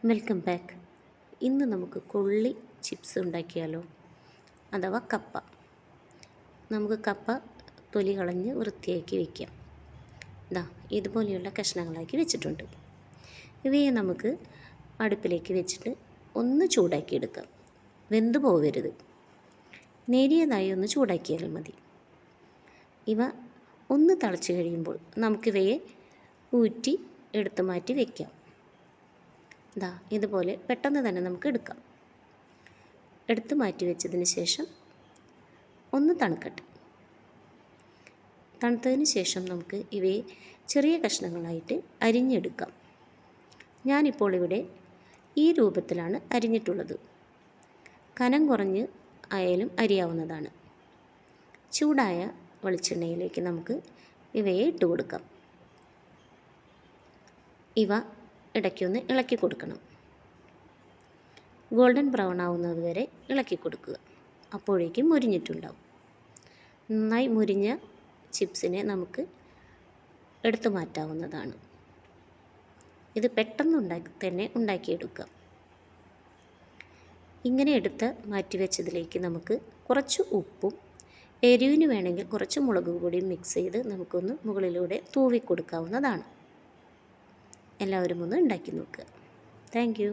Welcome back. ഇന്ന് നമുക്ക് കൊള്ളി ചിപ്സ് ഉണ്ടാക്കിയാലോ, അഥവാ കപ്പ. നമുക്ക് കപ്പ തൊലി കളഞ്ഞ് വൃത്തിയാക്കി വയ്ക്കാം. ഇതുപോലെയുള്ള കഷ്ണങ്ങളാക്കി വെച്ചിട്ടുണ്ട്. ഇവയെ നമുക്ക് അടുപ്പിലേക്ക് വെച്ചിട്ട് ഒന്ന് ചൂടാക്കിയെടുക്കാം. വെന്തു പോവരുത്, നേരിയതായി ഒന്ന് ചൂടാക്കിയാൽ മതി. ഇവ ഒന്ന് തിളച്ച് കഴിയുമ്പോൾ നമുക്കിവയെ ഊറ്റി എടുത്ത് മാറ്റി വയ്ക്കാം. ഇതുപോലെ പെട്ടെന്ന് തന്നെ നമുക്ക് എടുക്കാം. എടുത്ത് മാറ്റി വെച്ചതിന് ശേഷം ഒന്ന് തണുക്കട്ടെ. തണുത്തതിന് ശേഷം നമുക്ക് ഇവയെ ചെറിയ കഷ്ണങ്ങളായിട്ട് അരിഞ്ഞെടുക്കാം. ഞാനിപ്പോൾ ഇവിടെ ഈ രൂപത്തിലാണ് അരിഞ്ഞിട്ടുള്ളത്. കനം കുറഞ്ഞ് ആയാലും അരിയാവുന്നതാണ്. ചൂടായ വെളിച്ചെണ്ണയിലേക്ക് നമുക്ക് ഇവയെ ഇട്ട് കൊടുക്കാം. ഇവ ഇടയ്ക്കൊന്ന് ഇളക്കി കൊടുക്കണം. ഗോൾഡൻ ബ്രൗൺ ആവുന്നത് വരെ ഇളക്കി കൊടുക്കുക. അപ്പോഴേക്കും മുരിഞ്ഞിട്ടുണ്ടാവും. നന്നായി മുരിഞ്ഞ ചിപ്സിനെ നമുക്ക് എടുത്തു മാറ്റാവുന്നതാണ്. ഇത് പെട്ടെന്ന് തന്നെ ഉണ്ടാക്കിയെടുക്കാം. ഇങ്ങനെ എടുത്ത് മാറ്റി വെച്ചതിലേക്ക് നമുക്ക് കുറച്ച് ഉപ്പും എരിവിന് വേണമെങ്കിൽ കുറച്ച് മുളക് പൊടിയും മിക്സ് ചെയ്ത് നമുക്കൊന്ന് മുകളിലൂടെ തൂവി കൊടുക്കാവുന്നതാണ്. എല്ലാവരും ഒന്ന് ഉണ്ടാക്കി നോക്കുക. Thank you.